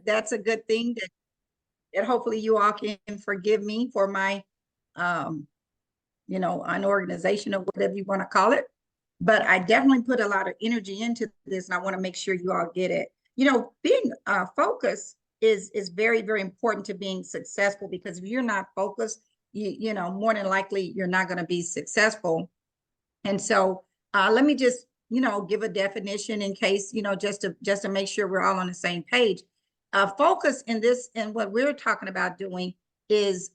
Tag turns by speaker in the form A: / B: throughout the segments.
A: that's a good thing that hopefully you all can forgive me for my, unorganization or whatever you want to call it. But I definitely put a lot of energy into this, and I want to make sure you all get it. Being focused is very, very important to being successful, because if you're not focused, more than likely you're not going to be successful. And so let me just, give a definition in case, just to make sure we're all on the same page. Focus in this, and what we're talking about doing is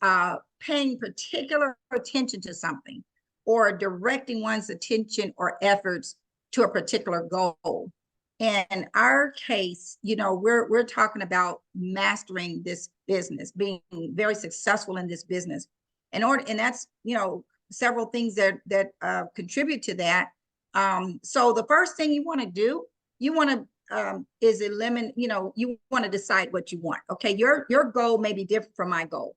A: paying particular attention to something, or directing one's attention or efforts to a particular goal. In our case, we're talking about mastering this business, being very successful in this business. And that's, several things that contribute to that. So the first thing you want to do, is eliminate, you want to decide what you want. Okay, your goal may be different from my goal.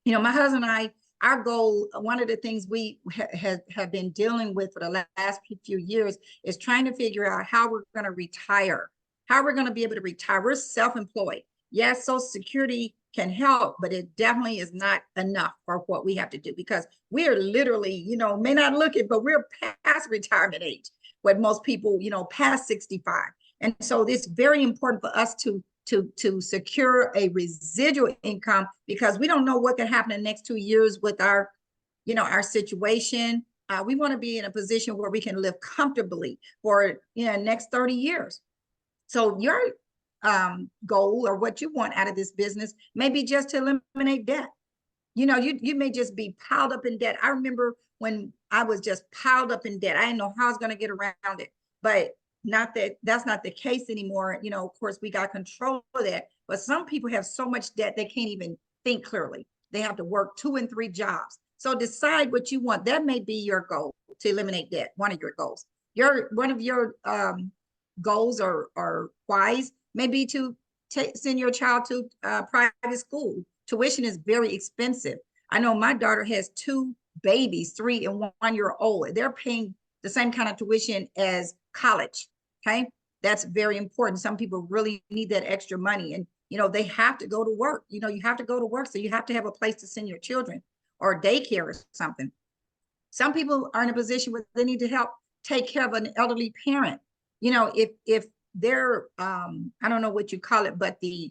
A: My husband and I, our goal, one of the things we have been dealing with for the last few years is trying to figure out how we're going to retire, how we're going to be able to retire. We're self-employed. Yes, Social Security can help, but it definitely is not enough for what we have to do, because we're literally, may not look it, but we're past retirement age, with most people, past 65. And so it's very important for us to secure a residual income, because we don't know what can happen in the next 2 years with our situation. We want to be in a position where we can live comfortably for next 30 years. So your goal, or what you want out of this business, may be just to eliminate debt. You may just be piled up in debt. I remember when I was just piled up in debt. I didn't know how I was going to get around it, but that's not the case anymore. Of course, we got control of that, but some people have so much debt they can't even think clearly. They have to work 2 and 3 jobs. So decide what you want. That may be your goal, to eliminate debt. One of your goals. One of your goals or whys may be to send your child to private school. Tuition is very expensive. I know my daughter has 2 babies, 3 and 1 year old. They're paying the same kind of tuition as college. Okay, that's very important. Some people really need that extra money, and they have to go to work. You have to go to work, so you have to have a place to send your children, or daycare or something. Some people are in a position where they need to help take care of an elderly parent. If they're I don't know what you call it, but the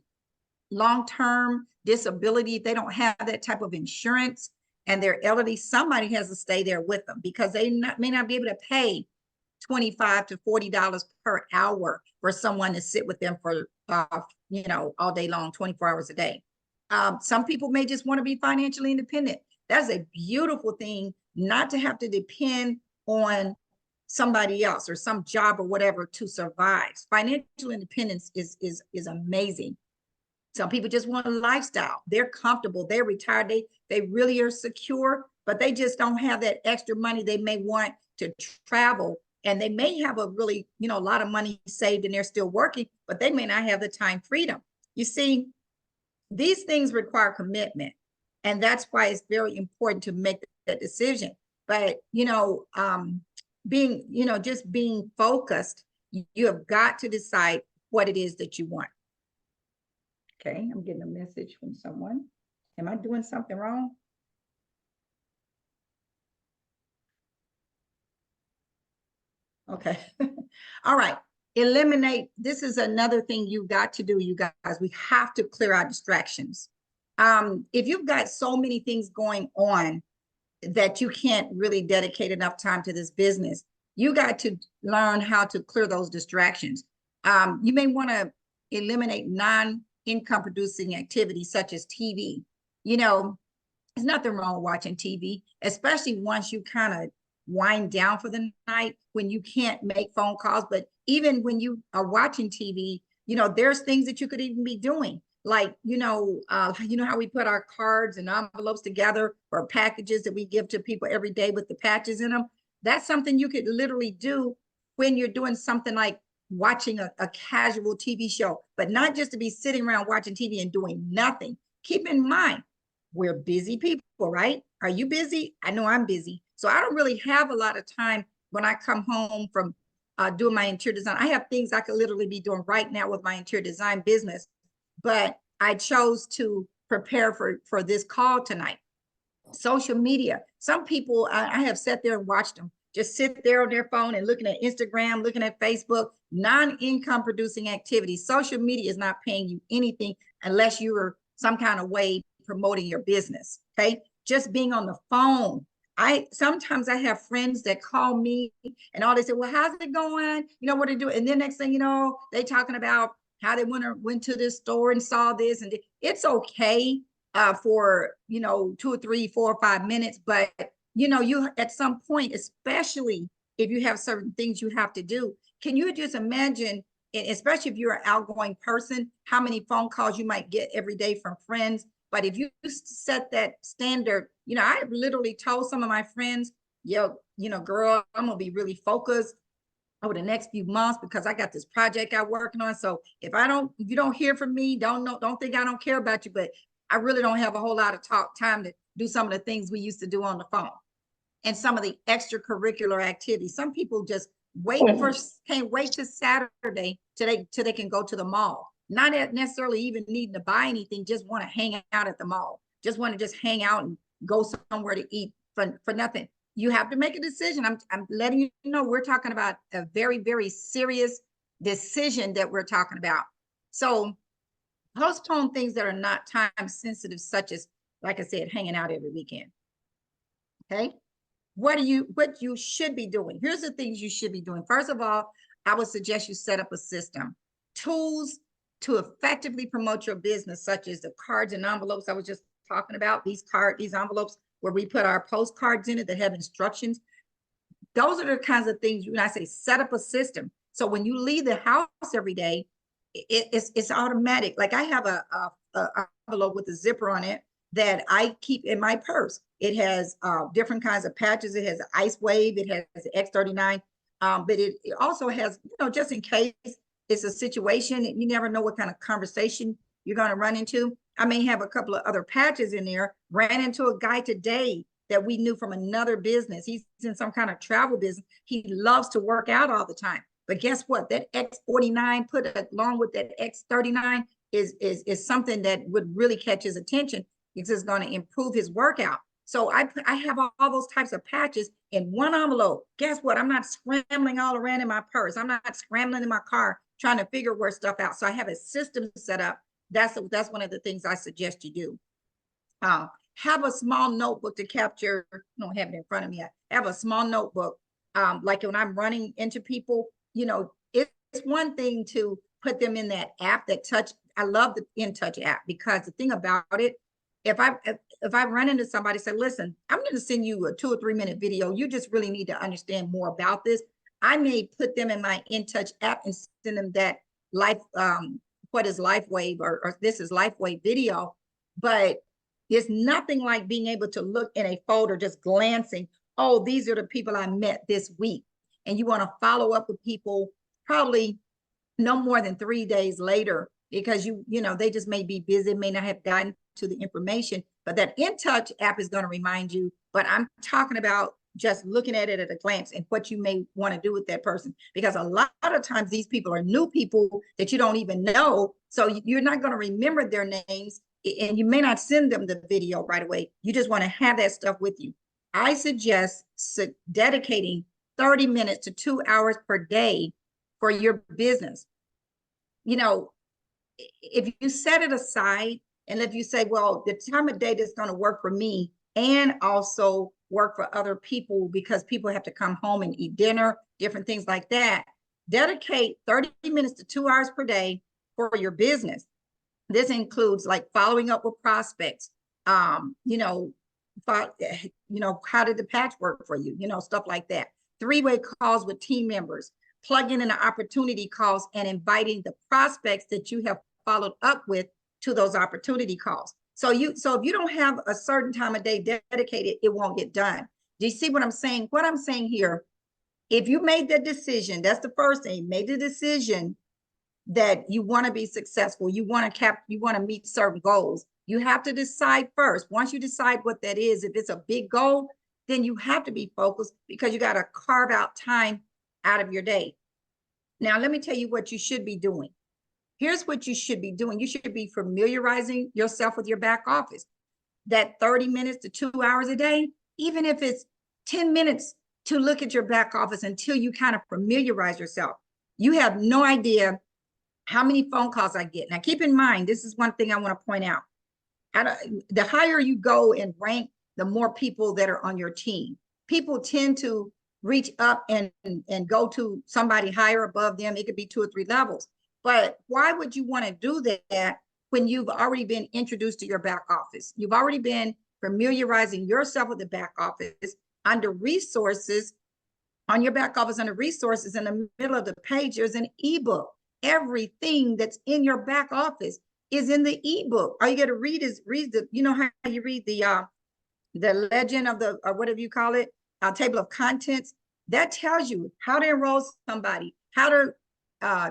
A: long-term disability, if they don't have that type of insurance and they're elderly, somebody has to stay there with them, because they may not be able to pay $25 to $40 per hour for someone to sit with them for all day long, 24 hours a day. Some people may just want to be financially independent. That's a beautiful thing, not to have to depend on somebody else or some job or whatever to survive. Financial independence is amazing. Some people just want a lifestyle. They're comfortable, they're retired, they really are secure, but they just don't have that extra money. They may want to travel, and they may have a really, a lot of money saved, and they're still working, but they may not have the time freedom. You see, these things require commitment, and that's why it's very important to make that decision. But just being focused, you have got to decide what it is that you want. Okay, I'm getting a message from someone. Am I doing something wrong? Okay. All right. Eliminate. This is another thing you got to do, you guys. We have to clear out distractions. If you've got so many things going on that you can't really dedicate enough time to this business, you got to learn how to clear those distractions. You may want to eliminate non-income producing activities such as TV. There's nothing wrong with watching TV, especially once you kind of wind down for the night, when you can't make phone calls. But even when you are watching TV, there's things that you could even be doing. Like, how we put our cards and envelopes together for packages that we give to people every day with the patches in them. That's something you could literally do when you're doing something like watching a casual TV show, but not just to be sitting around watching TV and doing nothing. Keep in mind, we're busy people, right? Are you busy? I know I'm busy. So I don't really have a lot of time when I come home from doing my interior design. I have things I could literally be doing right now with my interior design business. but I chose to prepare for this call tonight. Social media. Some people, I have sat there and watched them just sit there on their phone and looking at Instagram, looking at Facebook, non-income producing activities. Social media is not paying you anything unless you are some kind of way promoting your business. Okay. Just being on the phone. Sometimes I have friends that call me and all they say, well, how's it going? You know what to do. And then next thing you know, they talking about how they went to this store and saw this. And it's okay for, 2 or 3, 4 or 5 minutes, but you at some point, especially if you have certain things you have to do, can you just imagine, especially if you're an outgoing person, how many phone calls you might get every day from friends? But if you set that standard, I literally told some of my friends, girl, I'm gonna be really focused over the next few months because I got this project I'm working on. So if you don't hear from me, don't think I don't care about you, but I really don't have a whole lot of time to do some of the things we used to do on the phone and some of the extracurricular activities. Some people just can't wait to Saturday till they can go to the mall. Not necessarily even needing to buy anything, just want to hang out at the mall. Just want to just hang out and go somewhere to eat for nothing. You have to make a decision. I'm letting you know we're talking about a very, very serious decision that we're talking about. So postpone things that are not time sensitive, such as, like I said, hanging out every weekend. Okay. What you should be doing. Here's the things you should be doing. First of all, I would suggest you set up a system, tools to effectively promote your business, such as the cards and envelopes I was just talking about. These envelopes where we put our postcards in it that have instructions. Those are the kinds of things when I say set up a system. So when you leave the house every day, it's automatic. Like I have a envelope with a zipper on it that I keep in my purse. It has different kinds of patches. It has an Ice Wave. It has the X39. But it also has, just in case it's a situation, you never know what kind of conversation you're going to run into. I may have a couple of other patches in there. Ran into a guy today that we knew from another business. He's in some kind of travel business. He loves to work out all the time. But guess what? That X49 put along with that X39 is something that would really catch his attention because it's going to improve his workout. So I have all those types of patches in one envelope. Guess what? I'm not scrambling all around in my purse. I'm not scrambling in my car trying to figure where stuff out. So I have a system set up. That's one of the things I suggest you do. Have a small notebook to capture. I don't have it in front of me. I have a small notebook. Like when I'm running into people, it's one thing to put them in that app that touch. I love the InTouch app because the thing about it, if I run into somebody, say, listen, I'm going to send you a 2 or 3 minute video. You just really need to understand more about this. I may put them in my InTouch app and send them that what is LifeWave or this is LifeWave video, but there's nothing like being able to look in a folder, just glancing. Oh, these are the people I met this week. And you want to follow up with people probably no more than 3 days later because they just may be busy, may not have gotten to the information, but that InTouch app is going to remind you. But I'm talking about just looking at it at a glance and what you may want to do with that person, because a lot of times these people are new people that you don't even know. So you're not going to remember their names and you may not send them the video right away. You just want to have that stuff with you. I suggest dedicating 30 minutes to 2 hours per day for your business. If you set it aside and if you say, well, the time of day that's going to work for me and also work for other people because people have to come home and eat dinner, different things like that, dedicate 30 minutes to 2 hours per day for your business. This includes like following up with prospects, how did the patch work for you? Stuff like that. 3-way calls with team members, plugging in the opportunity calls and inviting the prospects that you have followed up with to those opportunity calls. So if you don't have a certain time of day dedicated, it won't get done. Do you see what I'm saying? What I'm saying here, if you made that decision, that's the first thing, made the decision that you want to be successful, you want to meet certain goals, you have to decide first. Once you decide what that is, if it's a big goal, then you have to be focused because you got to carve out time out of your day. Now, let me tell you what you should be doing. Here's what you should be doing. You should be familiarizing yourself with your back office. That 30 minutes to 2 hours a day, even if it's 10 minutes to look at your back office until you kind of familiarize yourself. You have no idea how many phone calls I get. Now, keep in mind, this is one thing I want to point out. The higher you go in rank, the more people that are on your team. People tend to reach up and go to somebody higher above them. It could be 2 or 3 levels. But why would you want to do that when you've already been introduced to your back office? You've already been familiarizing yourself with the back office. Under resources, on your back office, under resources, in the middle of the page, there's an ebook. Everything that's in your back office is in the ebook. All you got to read the, you know how you read the legend of the, or whatever you call it, table of contents. That tells you how to enroll somebody, how to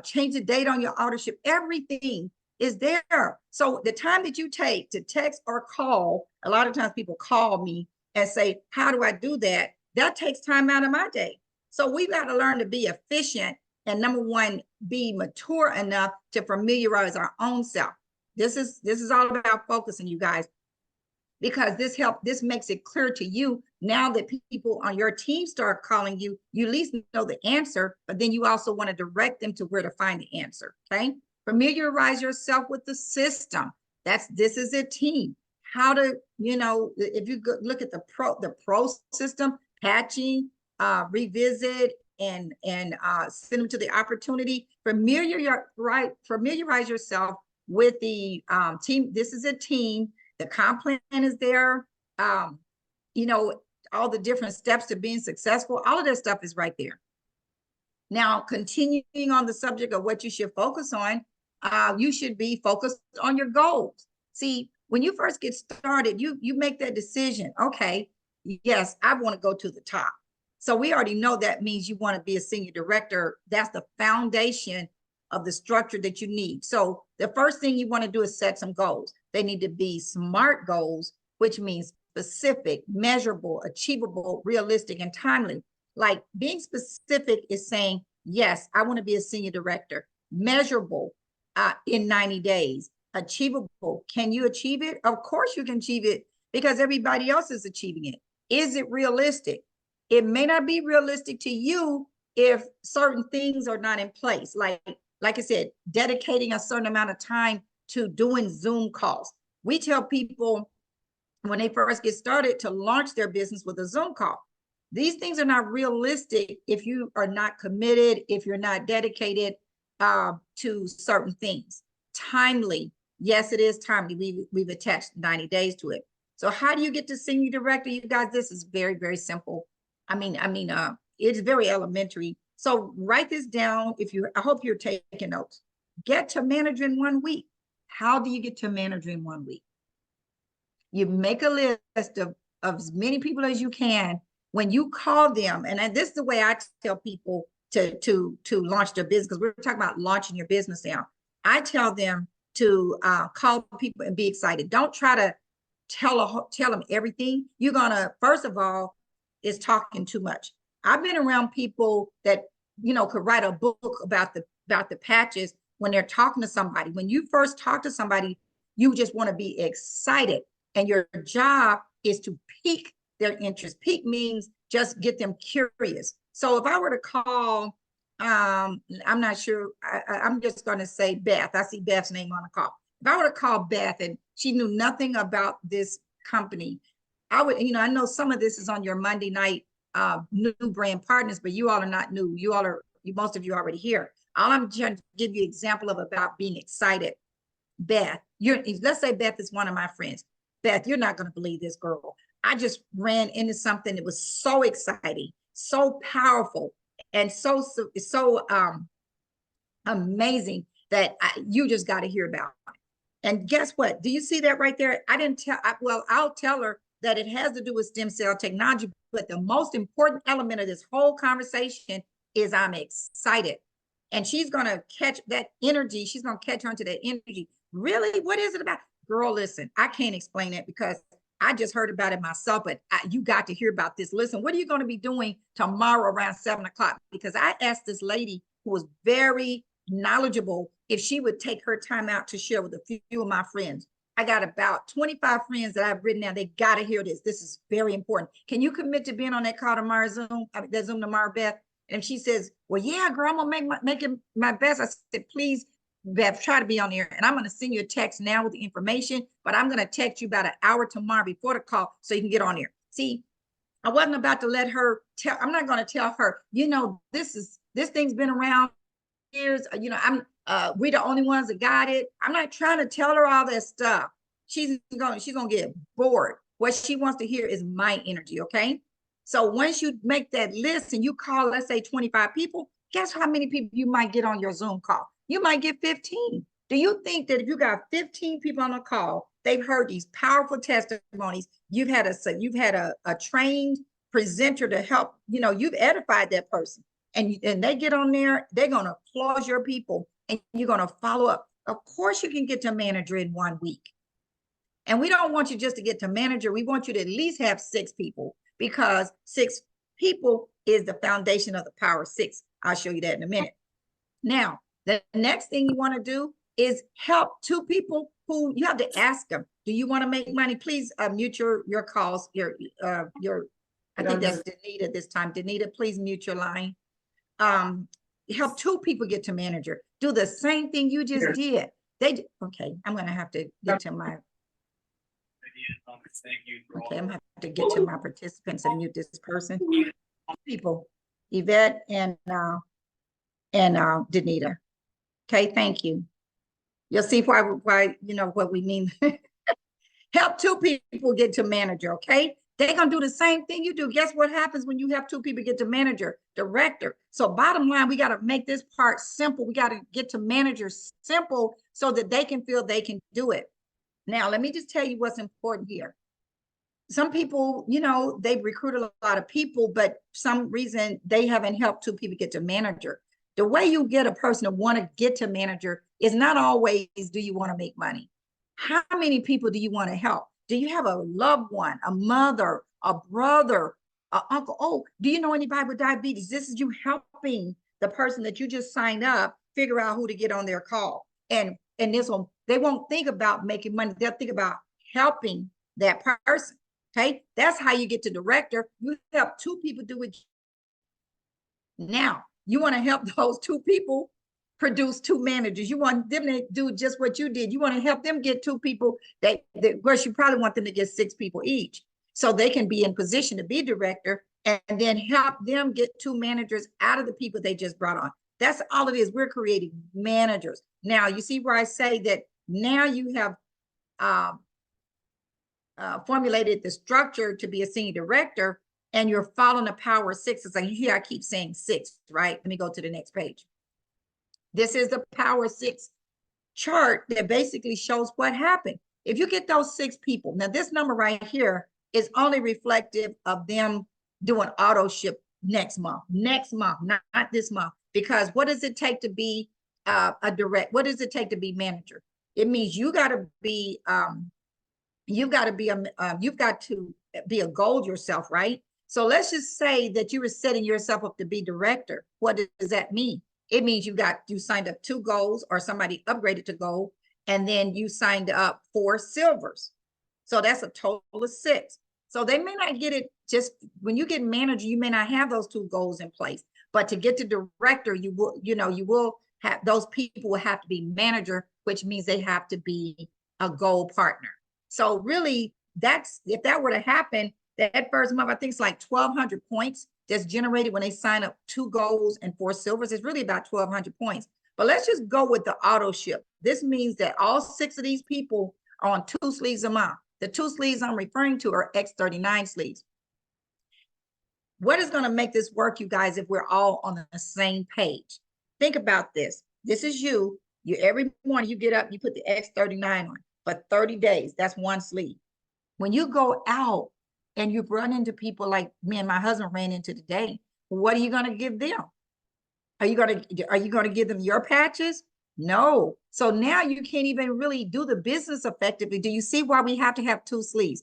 A: change the date on your authorship. Everything is there. So the time that you take to text or call, a lot of times people call me and say, how do I do that? That takes time out of my day. So we've got to learn to be efficient and, number one, be mature enough to familiarize our own self. This is all about focusing, you guys, because this makes it clear to you now that people on your team start calling you, you at least know the answer, but then you also want to direct them to where to find the answer. Okay. Familiarize yourself with the system. This is a team. How to, if you look at the pro system, patching, revisit, and send them to the opportunity. Familiarize yourself with the team. This is a team. The comp plan is there. All the different steps to being successful. All of that stuff is right there. Now, continuing on the subject of what you should focus on, you should be focused on your goals. See, when you first get started, you make that decision. Okay, yes, I want to go to the top. So we already know that means you want to be a senior director. That's the foundation of the structure that you need. So the first thing you want to do is set some goals. They need to be SMART goals, which means specific, measurable, achievable, realistic, and timely. Like being specific is saying, yes, I want to be a senior director. Measurable, in 90 days. Achievable, can you achieve it? Of course you can achieve it because everybody else is achieving it. Is it realistic? It may not be realistic to you if certain things are not in place. Like I said, dedicating a certain amount of time to doing Zoom calls. We tell people when they first get started to launch their business with a Zoom call. These things are not realistic if you are not committed, if you're not dedicated to certain things. Timely, yes, it is timely. We've attached 90 days to it. So how do you get to senior director? You guys, this is very, very simple. It's very elementary. So write this down. I hope you're taking notes. Get to manager in 1 week. How do you get to manager in 1 week? You make a list of as many people as you can. When you call them, and this is the way I tell people to launch their business, because we're talking about launching your business now. I tell them to call people and be excited. Don't try to tell them everything. You're gonna, first of all, is talking too much. I've been around people that could write a book about the patches when they're talking to somebody. When you first talk to somebody, you just want to be excited, and your job is to pique their interest. Pique means just get them curious. So if I were to call, I'm not sure, I'm just going to say Beth. I see Beth's name on the call. If I were to call Beth and she knew nothing about this company, I would, I know some of this is on your Monday night new brand partners, but you all are not new. Most of you are already here. All I'm trying to give you an example of about being excited. Beth, let's say Beth is one of my friends. Beth, you're not going to believe this, girl. I just ran into something that was so exciting, so powerful, and so amazing that you just got to hear about it. And guess what? Do you see that right there? I'll tell her that it has to do with stem cell technology, but the most important element of this whole conversation is I'm excited. And she's going to catch that energy. She's going to catch on to that energy. Really? What is it about? Girl, listen, I can't explain it because I just heard about it myself, but you got to hear about this. Listen, what are you going to be doing tomorrow around 7 o'clock? Because I asked this lady who was very knowledgeable if she would take her time out to share with a few of my friends. I got about 25 friends that I've written down. They got to hear this. This is very important. Can you commit to being on that call tomorrow, that Zoom tomorrow, Beth? And if she says, well, yeah, girl, I'm going to make it my best. I said, please, Beth, try to be on there. And I'm going to send you a text now with the information, but I'm going to text you about an hour tomorrow before the call so you can get on there. See, I wasn't about to let her tell, I'm not going to tell her, you know, this thing's been around years, you know, we're the only ones that got it. I'm not trying to tell her all that stuff. She's gonna get bored. What she wants to hear is my energy, okay? So once you make that list and you call, let's say 25 people, guess how many people you might get on your Zoom call? You might get 15. Do you think that if you got 15 people on a call, they've heard these powerful testimonies, you've had a trained presenter to help, you know, you've edified that person, and they get on there, they're going to applaud your people, and you're going to follow up. Of course you can get to manager in 1 week. And we don't want you just to get to manager. We want you to at least have 6 people, because 6 people is the foundation of the power of 6. I'll show you that in a minute. Now, the next thing you want to do is help 2 people who you have to ask them, do you want to make money? Please mute your calls, I think that's Danita this time. Danita, please mute your line. Help 2 people get to manager. Do the same thing you just did. Okay, I'm going to have to get to my, okay, I'm going to have to get to my participants and mute this person. People, Yvette and Danita. Okay, thank you. You'll see why you know what we mean. Help 2 people get to manager, okay? They're going to do the same thing you do. Guess what happens when you have 2 people get to manager, director? So bottom line, we got to make this part simple. We got to get to manager simple so that they can feel they can do it. Now, let me just tell you what's important here. Some people, you know, they've recruited a lot of people, but some reason they haven't helped 2 people get to manager. The way you get a person to want to get to manager is not always, do you want to make money? How many people do you want to help? Do you have a loved one, a mother, a brother, an uncle? Oh, do you know anybody with diabetes? This is you helping the person that you just signed up figure out who to get on their call. And this one, they won't think about making money. They'll think about helping that person. Okay, that's how you get to director. You help 2 people do it. Now, you want to help those 2 people produce 2 managers. You want them to do just what you did. You want to help them get 2 people that of course, you probably want them to get 6 people each, so they can be in position to be director, and then help them get 2 managers out of the people they just brought on. That's all it is. We're creating managers. Now, you see where I say that now you have formulated the structure to be a senior director, and you're following the power of 6. It's like here I keep saying 6, right? Let me go to the next page. This is the power 6 chart that basically shows what happened. If you get those 6 people, now this number right here is only reflective of them doing auto ship next month, not this month. Because what does it take to be a direct? What does it take to be manager? It means you got to be, you've got to be a goal yourself, right? So let's just say that you were setting yourself up to be director. What does that mean? It means you signed up 2 golds, or somebody upgraded to gold, and then you signed up 4 silvers. So that's a total of 6. So they may not get it just when you get manager, you may not have those 2 goals in place, but to get to director, you will have, those people will have to be manager, which means they have to be a goal partner. So really, if that were to happen, that first month, I think it's like 1,200 points that's generated when they sign up 2 golds and 4 silvers. It's really about 1,200 points. But let's just go with the auto ship. This means that all 6 of these people are on 2 sleeves a month. The 2 sleeves I'm referring to are X39 sleeves. What is going to make this work, you guys, if we're all on the same page? Think about this. This is you. Every morning you get up, you put the X39 on for 30 days. That's 1 sleeve. When you go out and you run into people like me and my husband ran into today, what are you going to give them? Are you going to give them your patches? No. So now you can't even really do the business effectively. Do you see why we have to have 2 sleeves?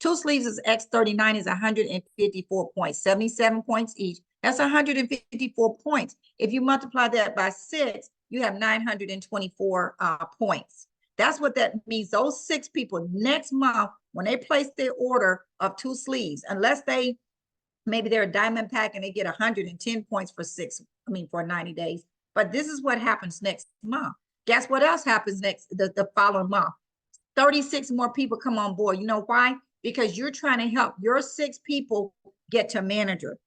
A: 2 sleeves is X39 is 154 points, 77 points each. That's 154 points. If you multiply that by 6, you have 924 points. That's what that means. Those 6 people next month, when they place their order of 2 sleeves, unless maybe they're a diamond pack and they get 110 points for 90 days. But this is what happens next month. Guess what else happens the following month? 36 more people come on board. You know why? Because you're trying to help your 6 people get to manager.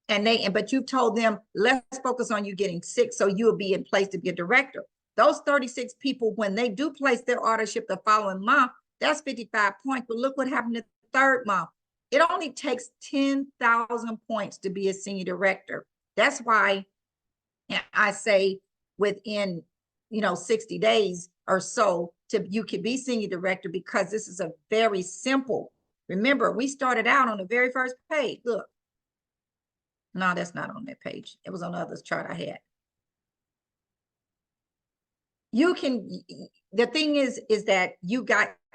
A: But you've told them, let's focus on you getting 6 so you'll be in place to be a director. Those 36 people, when they do place their ordership the following month, that's 55 points. But look what happened the 3rd month. It only takes 10,000 points to be a senior director. That's why I say within 60 days or so you can be senior director, because this is a very simple. Remember, we started out on the very first page. Look, no, that's not on that page. It was on the other chart I had. The thing is that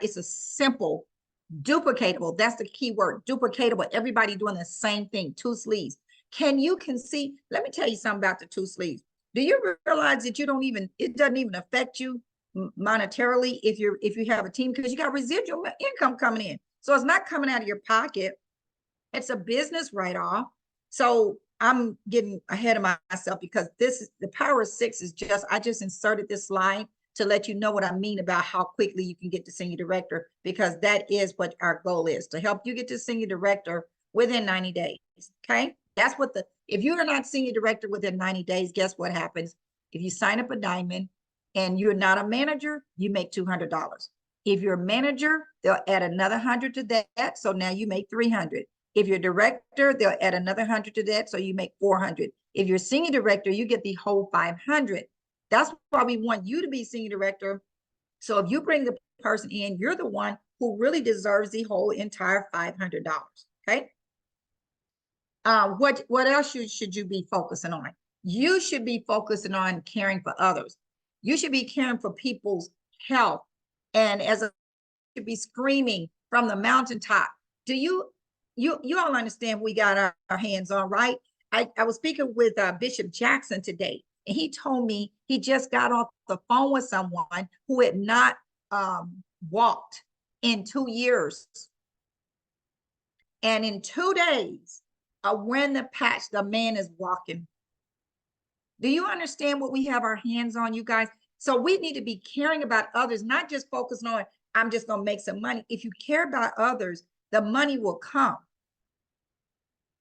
A: it's a simple, duplicatable. That's the key word, duplicatable. Everybody doing the same thing, 2 sleeves. Let me tell you something about the 2 sleeves. Do you realize that it doesn't even affect you monetarily if you have a team, because you got residual income coming in. So it's not coming out of your pocket. It's a business write-off. So I'm getting ahead of myself, because the power of 6 is I just inserted this slide to let you know what I mean about how quickly you can get to senior director, because that is what our goal is, to help you get to senior director within 90 days. Okay. If you are not senior director within 90 days, guess what happens? If you sign up a diamond and you're not a manager, you make $200. If you're a manager, they'll add another 100 to that. So now you make 300. If you're a director, they'll add another 100 to that. So you make 400. If you're senior director, you get the whole 500. That's why we want you to be senior director. So if you bring the person in, you're the one who really deserves the whole entire $500. Okay. What else should you be focusing on? You should be focusing on caring for others. You should be caring for people's health. And should be screaming from the mountaintop. Do you all understand we got our hands on, right? I was speaking with Bishop Jackson today, and he told me he just got off the phone with someone who had not walked in 2 years. And in 2 days, wearing the patch, the man is walking. Do you understand what we have our hands on, you guys? So we need to be caring about others, not just focusing on, I'm just going to make some money. If you care about others, the money will come.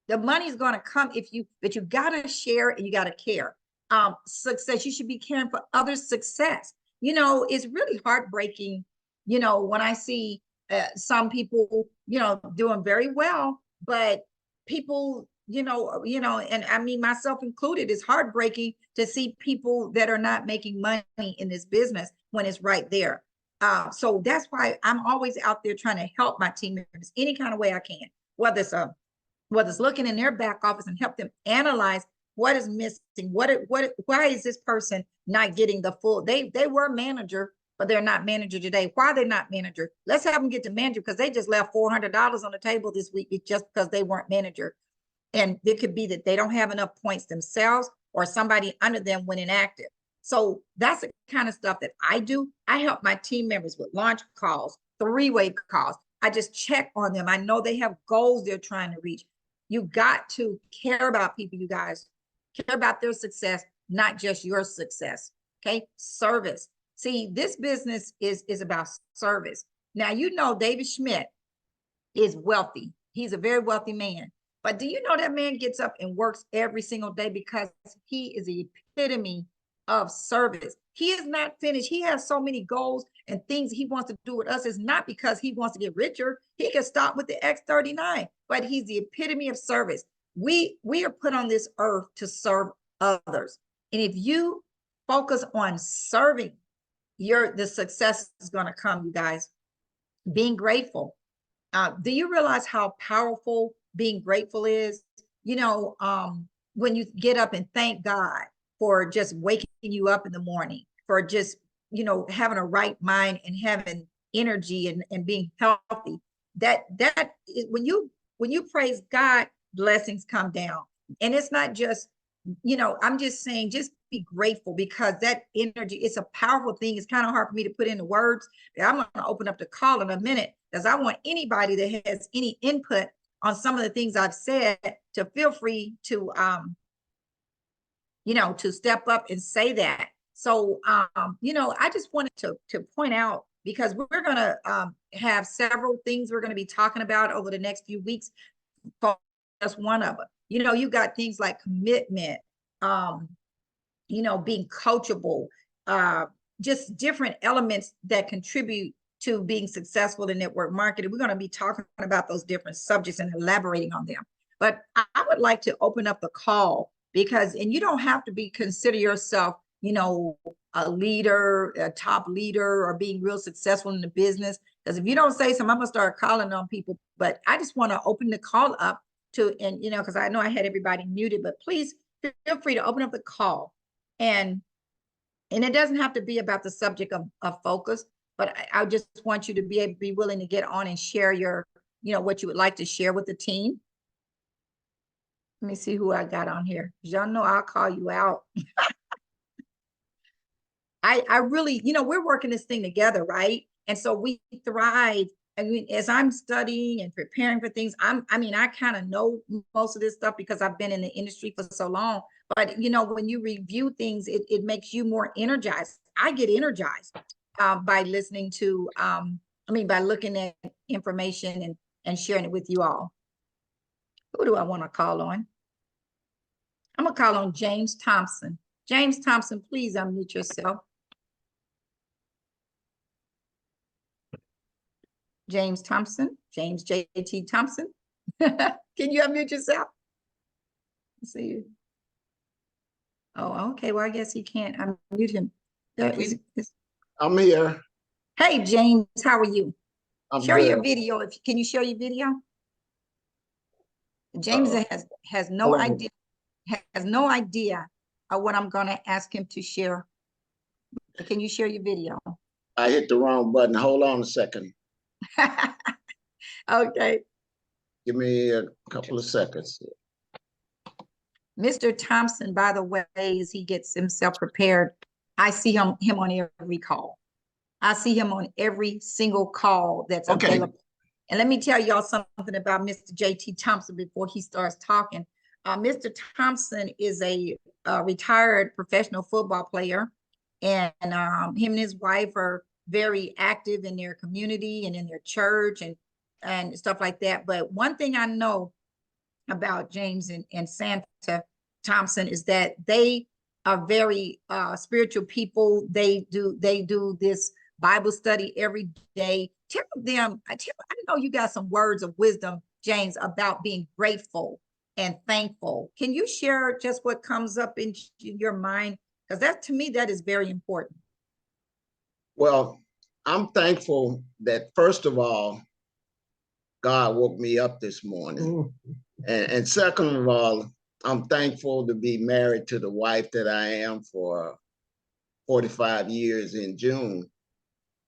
A: The money is going to come but you got to share and you got to care. Success, you should be caring for others' success. It's really heartbreaking, when I see some people, doing very well, but people, and I mean, myself included, it's heartbreaking to see people that are not making money in this business when it's right there. So that's why I'm always out there trying to help my team members any kind of way I can, whether it's looking in their back office and help them analyze what is missing, why is this person not getting the full, they were manager, but they're not manager today. Why are they not manager? Let's have them get to manager, because they just left $400 on the table this week just because they weren't manager. And it could be that they don't have enough points themselves, or somebody under them went inactive. So that's the kind of stuff that I do. I help my team members with launch calls, 3-way calls. I just check on them. I know they have goals they're trying to reach. You got to care about people, you guys. Care about their success, not just your success. Okay. Service. See, this business is about service. Now, David Schmidt is wealthy. He's a very wealthy man. But do you know that man gets up and works every single day because he is the epitome of service? He is not finished. He has so many goals and things he wants to do with us. It's not because he wants to get richer. He can stop with the X39, but he's the epitome of service. We are put on this earth to serve others. And if you focus on serving, the success is going to come, you guys. Being grateful. Do you realize how powerful being grateful is? When you get up and thank God for just waking you up in the morning, for just, having a right mind and having energy and being healthy, that is when you praise God, blessings come down. And it's not just I'm just saying, just be grateful, because that energy, it's a powerful thing. It's kind of hard for me to put into words. I'm going to open up the call in a minute, because I want anybody that has any input on some of the things I've said to feel free to, to step up and say that. So, I just wanted to point out, because we're going to have several things we're going to be talking about over the next few weeks. Just one of them. You got things like commitment, being coachable, just different elements that contribute to being successful in network marketing. We're going to be talking about those different subjects and elaborating on them. But I would like to open up the call, because, and you don't have to consider yourself, a leader, a top leader, or being real successful in the business. Because if you don't say something, I'm going to start calling on people. But I just want to open the call up to, and, because I know I had everybody muted, but please feel free to open up the call. And it doesn't have to be about the subject of focus, but I just want you to be willing to get on and share your, what you would like to share with the team. Let me see who I got on here. Y'all know I'll call you out. I really, we're working this thing together, right? And so we thrive. I mean, as I'm studying and preparing for things, I kind of know most of this stuff because I've been in the industry for so long. But, when you review things, it makes you more energized. I get energized by listening to, by looking at information and sharing it with you all. Who do I want to call on? I'm going to call on James Thompson. James Thompson, please unmute yourself. James Thompson, James J.T. Thompson. Can you unmute yourself? Let's see. Oh, okay. Well, I guess he can't unmute him.
B: I'm here.
A: Hey, James, how are you?
B: I'm
A: share
B: good.
A: Your video. Can you share your video? James has no idea. Has no idea what I'm going to ask him to share. Can you share your video?
B: I hit the wrong button. Hold on a second.
A: Okay.
B: Give me a couple of seconds.
A: Mr. Thompson, by the way, as he gets himself prepared, I see him on every call. I see him on every single call that's available. And let me tell y'all something about Mr. J.T. Thompson before he starts talking. Mr. Thompson is a retired professional football player, and him and his wife are very active in their community and in their church and stuff like that. But one thing I know about James and Santa Thompson is that they are very spiritual people. They do this Bible study every day. Tell them, I know you got some words of wisdom, James, about being grateful and thankful. Can you share just what comes up in your mind? Because that, to me, that is very important.
B: Well, I'm thankful that, first of all, God woke me up this morning. And second of all, I'm thankful to be married to the wife that I am for 45 years in June.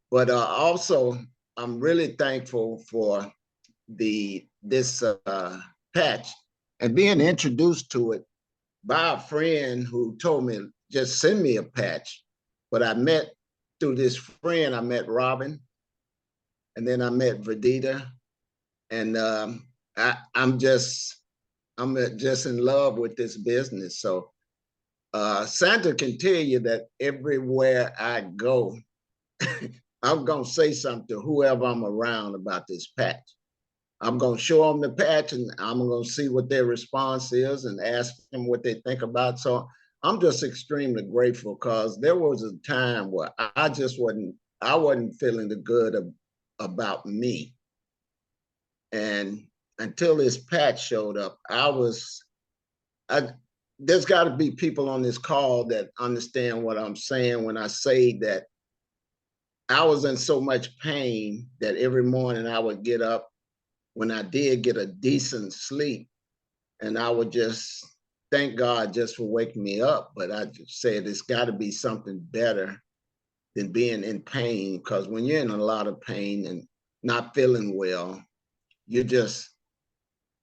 B: But also, I'm really thankful for this patch and being introduced to it by a friend who told me, just send me a patch. But I met, through this friend, I met Robin, and then I met Verdita, and I'm just in love with this business. So Santa can tell you that everywhere I go, I'm gonna say something to whoever I'm around about this patch. I'm gonna show them the patch, and I'm gonna see what their response is and ask them what they think about. So I'm just extremely grateful, because there was a time where I wasn't feeling the good about me. And until this patch showed up, there's got to be people on this call that understand what I'm saying when I say that I was in so much pain that every morning I would get up, when I did get a decent sleep, and I would just thank God just for waking me up. But I just said it's got to be something better than being in pain, because when you're in a lot of pain and not feeling well, you're just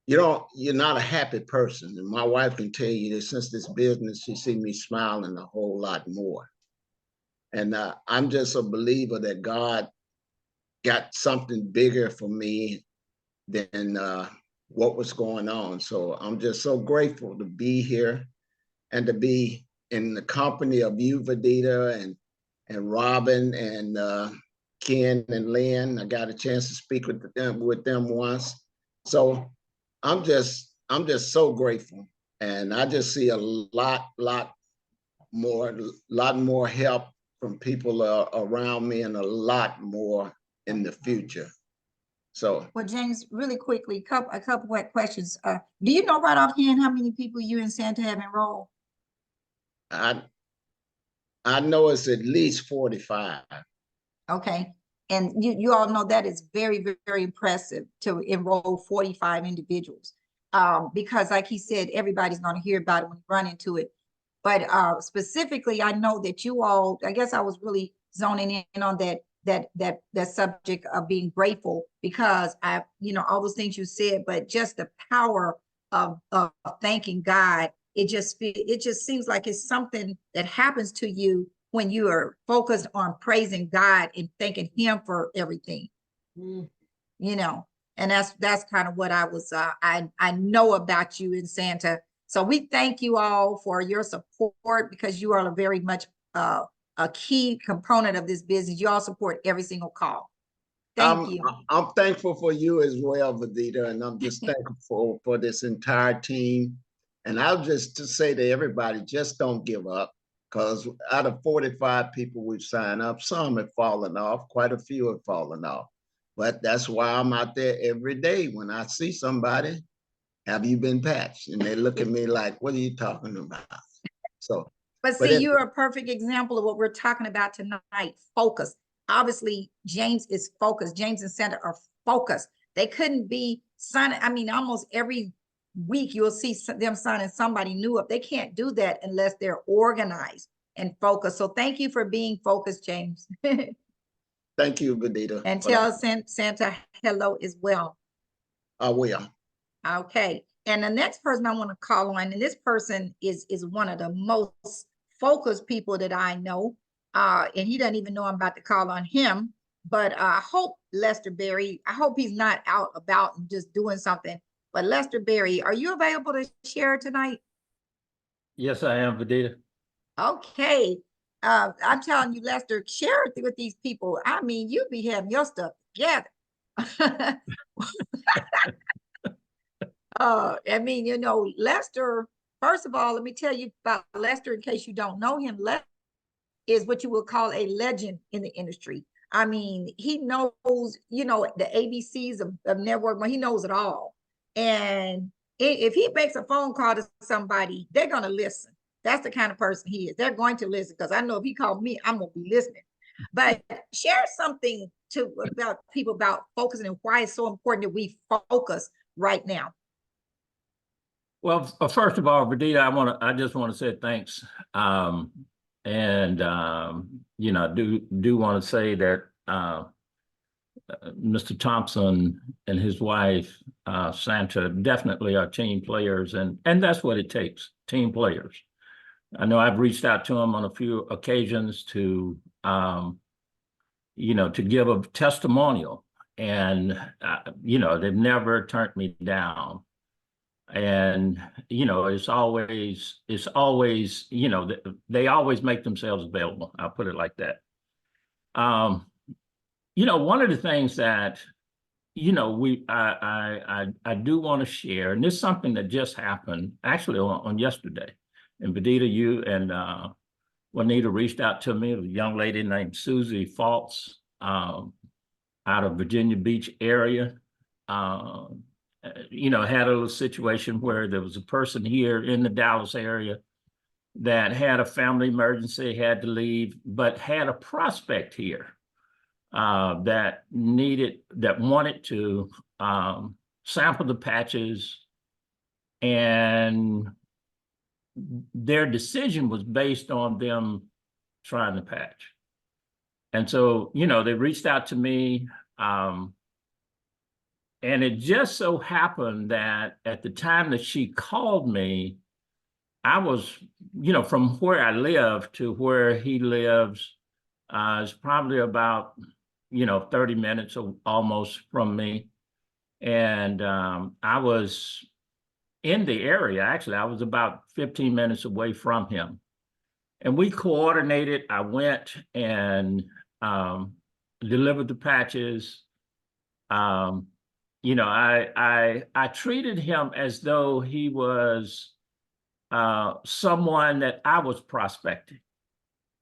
B: you're not a happy person. And my wife can tell you that since this business, she see me smiling a whole lot more. And I'm just a believer that God got something bigger for me than what was going on. So I'm just so grateful to be here and to be in the company of you, Vidita, and Robin and Ken and Lynn. I got a chance to speak with them once. So I'm just so grateful. And I just see a lot more help from people around me and a lot more in the future. So,
A: well, James, really quickly, a couple of questions. Do you know right offhand how many people you and Santa have enrolled?
B: I know it's at least 45.
A: Okay. And you all know that is very, very impressive to enroll 45 individuals. Because like he said, everybody's going to hear about it when you run into it. But specifically, I know that you all, I guess I was really zoning in on that subject of being grateful, because all those things you said, but just the power of thanking God. It just seems like it's something that happens to you when you are focused on praising God and thanking Him for everything. And that's kind of what I was I know about you and Santa. So we thank you all for your support, because you are very much a key component of this business. You all support every single call. Thank you.
B: I'm thankful for you as well, Vidita, and I'm just thankful for this entire team. And I'll just to say to everybody, just don't give up, because out of 45 people we've signed up, some have fallen off, quite a few have fallen off. But that's why I'm out there every day. When I see somebody, have you been patched? And they look at me like, what are you talking about? So,
A: but see, you're a perfect example of what we're talking about tonight. Focus. Obviously, James is focused. James and Santa are focused. They couldn't be signing. I mean, almost every week you'll see them signing somebody new up. They can't do that unless they're organized and focused. So thank you for being focused, James.
B: Thank you, Vidita.
A: And tell Santa hello as well.
B: I will.
A: Okay. And the next person I want to call on, and this person is one of the most focused people that I know. And he doesn't even know I'm about to call on him. But I hope Lester Berry, I hope he's not out about and just doing something. But Lester Berry, are you available to share tonight?
C: Yes, I am, Vidita.
A: Okay. I'm telling you, Lester, share it with these people. I mean, you be having your stuff together. I mean, Lester, first of all, let me tell you about Lester in case you don't know him. Lester is what you would call a legend in the industry. I mean, he knows, the ABCs of network, he knows it all. And if he makes a phone call to somebody, they're going to listen. That's the kind of person he is. They're going to listen, because I know if he called me, I'm going to be listening. But share something about people about focusing and why it's so important that we focus right now.
C: Well, first of all, Vidita, I just want to say thanks. Do want to say that Mr. Thompson and his wife, Santa, definitely are team players, and that's what it takes, team players. I know I've reached out to them on a few occasions to give a testimonial, and they've never turned me down. And it's always they always make themselves available. I'll put it like that. One of the things that I do want to share, and this is something that just happened actually on yesterday. And Vidita, you and Juanita reached out to me, a young lady named Susie Faltz, out of Virginia Beach area. Had a little situation where there was a person here in the Dallas area that had a family emergency, had to leave, but had a prospect here that wanted to sample the patches, and their decision was based on them trying the patch. And so, they reached out to me. And it just so happened that at the time that she called me, I was, from where I live to where he lives, is probably about, 30 minutes or almost from me. And I was in the area. Actually, I was about 15 minutes away from him. And we coordinated. I went and delivered the patches. I treated him as though he was someone that I was prospecting.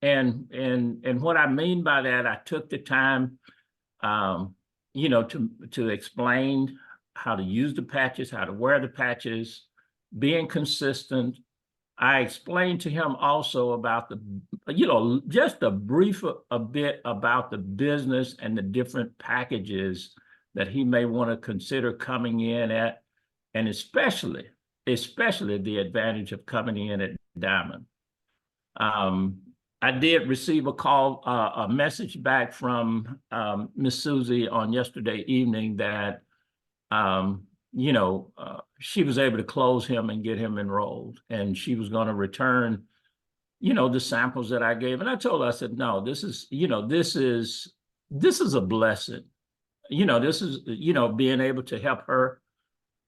C: And what I mean by that, I took the time, to explain how to use the patches, how to wear the patches, being consistent. I explained to him also about just a bit about the business and the different packages that he may want to consider coming in at, and especially the advantage of coming in at Diamond. I did receive a message back from Miss Susie on yesterday evening that she was able to close him and get him enrolled, and she was going to return, the samples that I gave. And I told her, I said, no, this is a blessing. This is, being able to help her,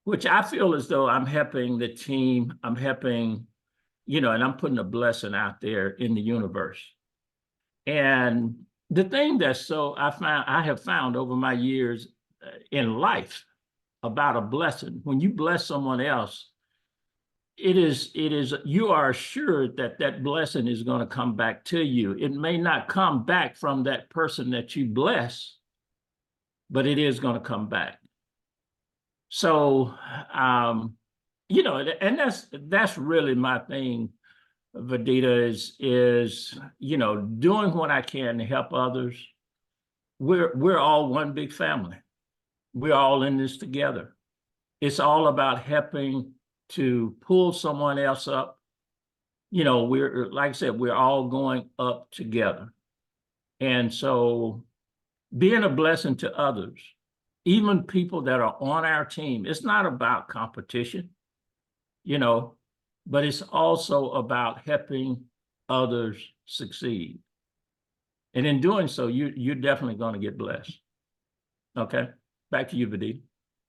C: which I feel as though I'm helping the team. I'm helping, and I'm putting a blessing out there in the universe. And the thing that I have found over my years in life about a blessing, when you bless someone else, you are assured that that blessing is going to come back to you. It may not come back from that person that you bless, but it is going to come back. So, and that's really my thing, Vidita, is doing what I can to help others. We're all one big family. We're all in this together. It's all about helping to pull someone else up. We're, like I said, we're all going up together. And so being a blessing to others, even people that are on our team, it's not about competition, but it's also about helping others succeed. And in doing so, you're definitely going to get blessed. Okay, back to you, Vidita.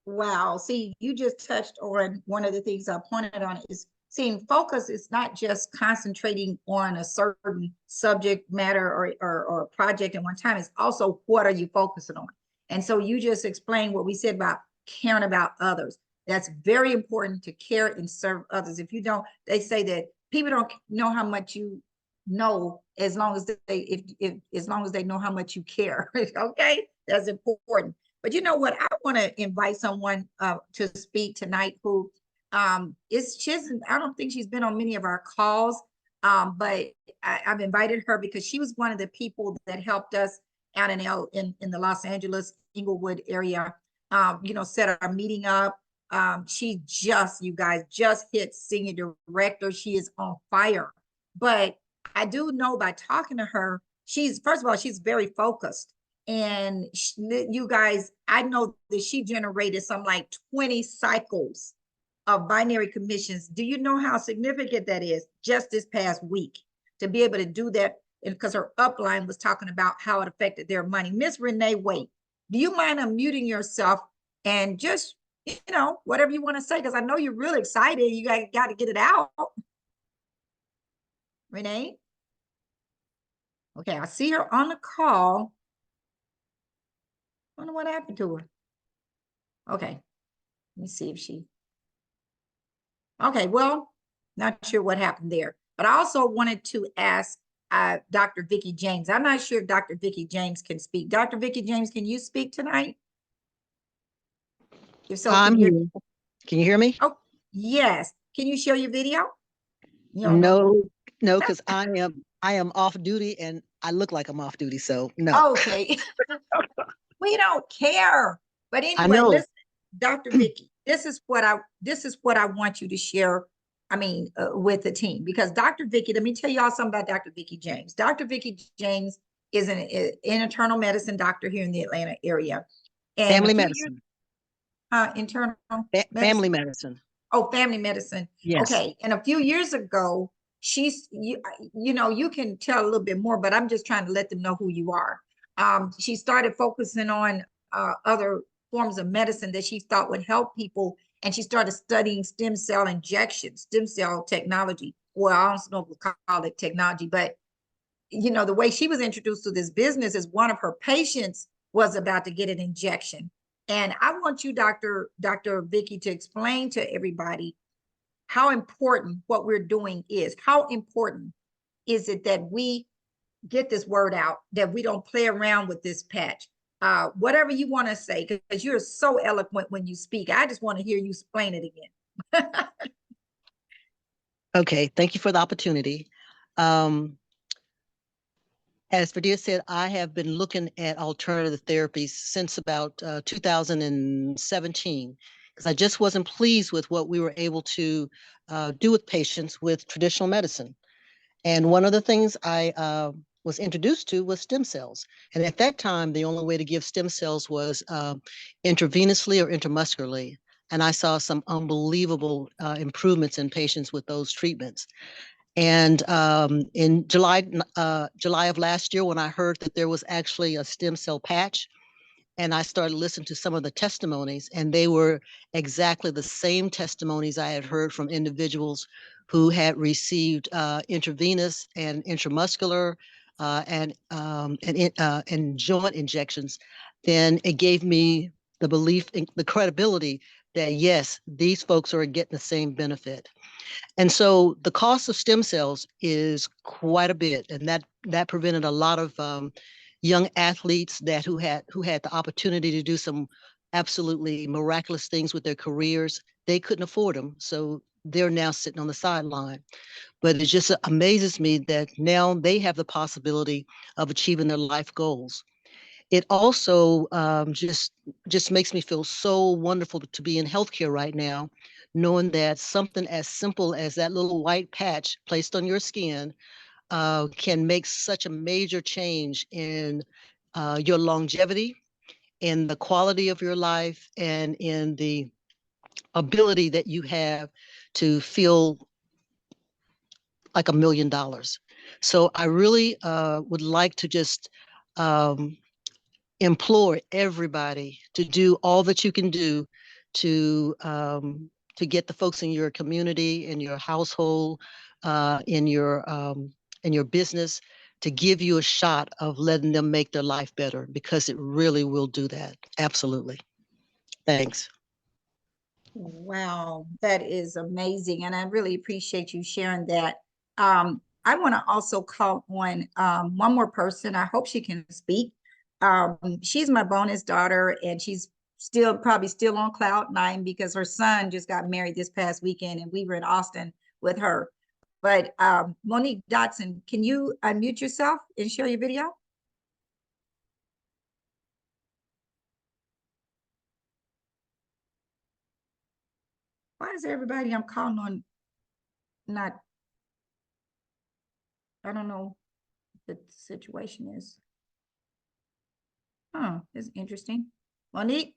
A: Wow. See, you just touched on one of the things I pointed on is seeing focus is not just concentrating on a certain subject matter or project at one time. It's also what are you focusing on? And so you just explained what we said about caring about others. That's very important, to care and serve others. If you don't, they say that people don't know how much you know as long as as long as they know how much you care. Okay, that's important. But you know what? I want to invite someone to speak tonight who I don't think she's been on many of our calls, but I've invited her because she was one of the people that helped us out in the Los Angeles, Inglewood area, set our meeting up. You guys just hit senior director. She is on fire. But I do know by talking to her, first of all, she's very focused. And you guys, I know that she generated some like 20 cycles of binary commissions. Do you know how significant that is just this past week to be able to do that? And because her upline was talking about how it affected their money. Miss Renee Waite, do you mind unmuting yourself and just, whatever you want to say? Because I know you're really excited. You got to get it out. Renee? Okay, I see her on the call. I wonder what happened to her. Okay, let me see if okay, well, not sure what happened there. But I also wanted to ask Dr. Vicki James. I'm not sure if Dr. Vicki James can speak. Dr. Vicki James, can you speak tonight? If so,
D: I'm here. Can you hear me?
A: Oh, yes. Can you show your video?
D: No, because I am off duty and I look like I'm off duty, so no.
A: Okay. We don't care. But
D: I know.
A: anyway, listen, Dr. Vicki, this is what I want you to share. With the team, because Dr. Vicki, let me tell y'all something about Dr. Vicki James. Dr. Vicki James is an internal medicine doctor here in the Atlanta area. And
D: family medicine.
A: internal
D: Family
A: medicine?
D: medicine.
A: Oh, family medicine.
D: Yes.
A: Okay. And a few years ago, you can tell a little bit more, but I'm just trying to let them know who you are. She started focusing on other forms of medicine that she thought would help people. And she started studying stem cell injections, stem cell technology. Well, I don't know if we call it technology, but the way she was introduced to this business is one of her patients was about to get an injection. And I want you, Dr. Vicky, to explain to everybody how important what we're doing is. How important is it that we get this word out, that we don't play around with this patch? Whatever you want to say, because you're so eloquent when you speak. I just want to hear you explain it again.
D: Okay, thank you for the opportunity. As Fadia said, I have been looking at alternative therapies since about 2017, because I just wasn't pleased with what we were able to do with patients with traditional medicine. And one of the things I was introduced to was stem cells. And at that time, the only way to give stem cells was intravenously or intramuscularly. And I saw some unbelievable improvements in patients with those treatments. And in July of last year, when I heard that there was actually a stem cell patch, and I started listening to some of the testimonies, and they were exactly the same testimonies I had heard from individuals who had received intravenous and intramuscular and joint injections. Then it gave me the belief and the credibility that yes, these folks are getting the same benefit. And so the cost of stem cells is quite a bit, and that prevented a lot of young athletes who had the opportunity to do some absolutely miraculous things with their careers. They couldn't afford them, so they're now sitting on the sideline. But it just amazes me that now they have the possibility of achieving their life goals. It also just makes me feel so wonderful to be in healthcare right now, knowing that something as simple as that little white patch placed on your skin can make such a major change in your longevity, in the quality of your life, and in the ability that you have to feel like $1 million. So I really would like to just implore everybody to do all that you can do to get the folks in your community, in your household, in your business, to give you a shot of letting them make their life better, because it really will do that. Absolutely. Thanks.
A: Wow, that is amazing. And I really appreciate you sharing that. I want to also call on one more person. I hope she can speak. She's my bonus daughter, and she's probably still on cloud 9 because her son just got married this past weekend, and we were in Austin with her. But Monique Dotson, can you unmute yourself and share your video? Why is everybody I'm calling on not, I don't know what the situation is. It's interesting. Monique?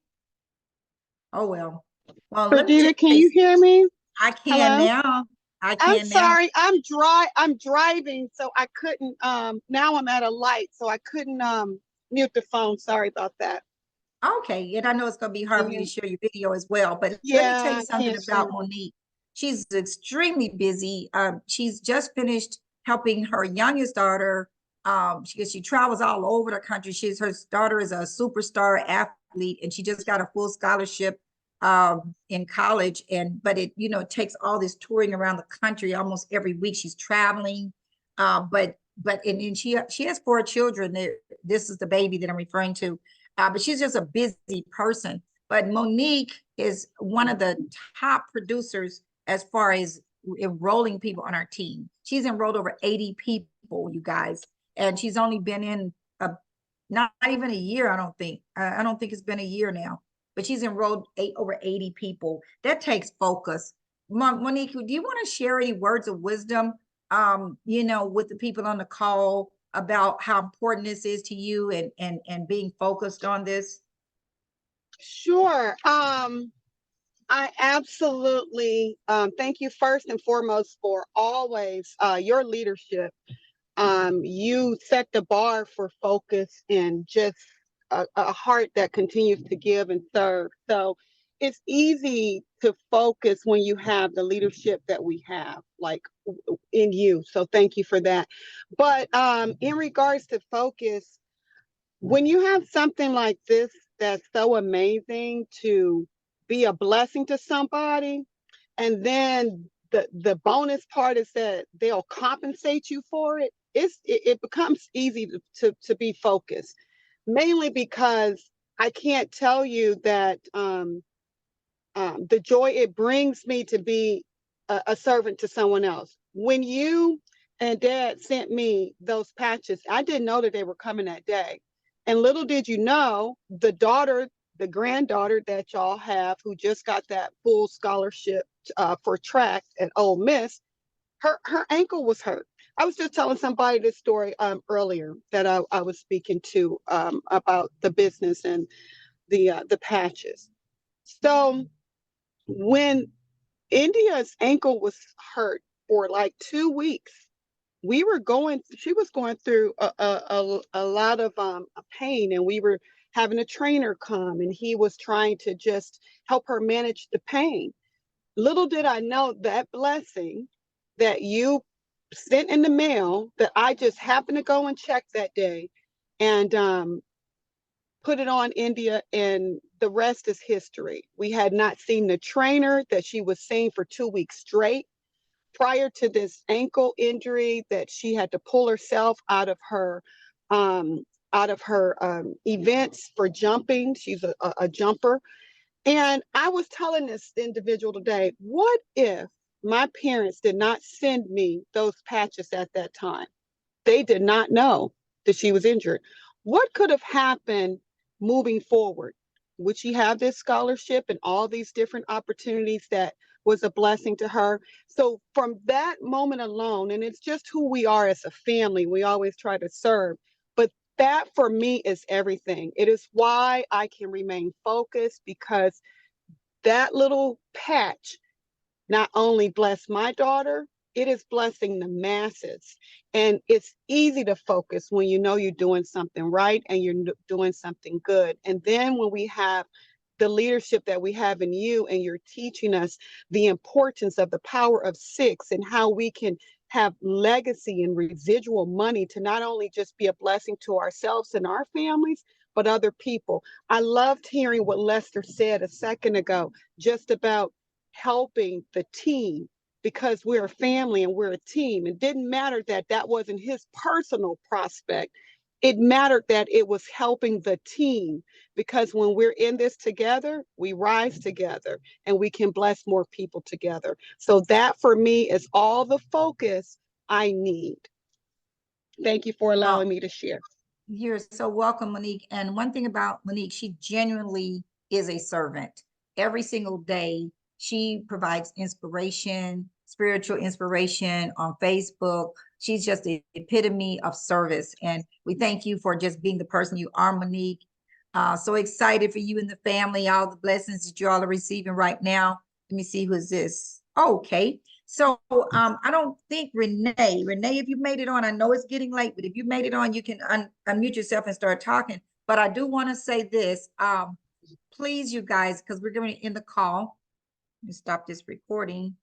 A: Oh, well. Well, let me
E: Perdita, can you hear me?
A: I can
E: Hello?
A: now. I
E: I'm
A: can now.
E: sorry, I'm driving, so I couldn't now I'm at a light, so I couldn't mute the phone. Sorry about that.
A: Okay, and I know it's going to be hard for you to share your video as well, but let me tell
E: Yeah,
A: you
E: I
A: something
E: can't
A: about
E: share.
A: Monique. She's extremely busy. She's just finished helping her youngest daughter. She travels all over the country. Her daughter is a superstar athlete, and she just got a full scholarship in college. But it takes all this touring around the country almost every week. She's traveling, and she has 4 children. This is the baby that I'm referring to. But she's just a busy person. But Monique is one of the top producers as far as enrolling people on our team. She's enrolled over 80 people, you guys, and she's only been in not even a year. I don't think it's been a year now, but she's enrolled over 80 people. That takes focus. Monique, do you want to share any words of wisdom, with the people on the call about how important this is to you and being focused on this?
E: Sure. I absolutely thank you first and foremost for always your leadership. You set the bar for focus and just a heart that continues to give and serve. So it's easy to focus when you have the leadership that we have, like in you. So thank you for that. But in regards to focus, when you have something like this that's so amazing to be a blessing to somebody, and then the bonus part is that they'll compensate you for it, it becomes easy to be focused, mainly because I can't tell you that the joy it brings me to be a servant to someone else. When you and Dad sent me those patches, I didn't know that they were coming that day. And little did you know, the granddaughter that y'all have, who just got that full scholarship for track at Ole Miss, her ankle was hurt. I was just telling somebody this story earlier that I was speaking to about the business and the patches. So when India's ankle was hurt for like 2 weeks, she was going through a lot of pain, and we were having a trainer come, and he was trying to just help her manage the pain. Little did I know that blessing that you sent in the mail, that I just happened to go and check that day and put it on India, and the rest is history. We had not seen the trainer that she was seeing for 2 weeks straight prior to this ankle injury, that she had to pull herself um, out of her events for jumping. She's a jumper. And I was telling this individual today, what if my parents did not send me those patches at that time? They did not know that she was injured. What could have happened moving forward? Would she have this scholarship and all these different opportunities that was a blessing to her? So from that moment alone, and it's just who we are as a family, we always try to serve, but that for me is everything. It is why I can remain focused, because that little patch not only bless my daughter, it is blessing the masses. And it's easy to focus when you know you're doing something right and you're doing something good. And then when we have the leadership that we have in you, and you're teaching us the importance of the power of six and how we can have legacy and residual money to not only just be a blessing to ourselves and our families, but other people. I loved hearing what Lester said a second ago, just about helping the team, because we're a family and we're a team. It didn't matter that that wasn't his personal prospect. It mattered that it was helping the team, because when we're in this together, we rise together and we can bless more people together. So that for me is all the focus I need. Thank you for allowing me to share.
A: You're so welcome, Monique. And one thing about Monique, she genuinely is a servant. Every single day, she provides inspiration, spiritual inspiration on Facebook. She's just the epitome of service. And we thank you for just being the person you are, Monique. So excited for you and the family, all the blessings that you all are receiving right now. Let me see, who's this? Oh, okay. So I don't think Renee, if you made it on, I know it's getting late, but if you made it on, you can unmute yourself and start talking. But I do want to say this, please, you guys, because we're going to end the call. Let me stop this recording.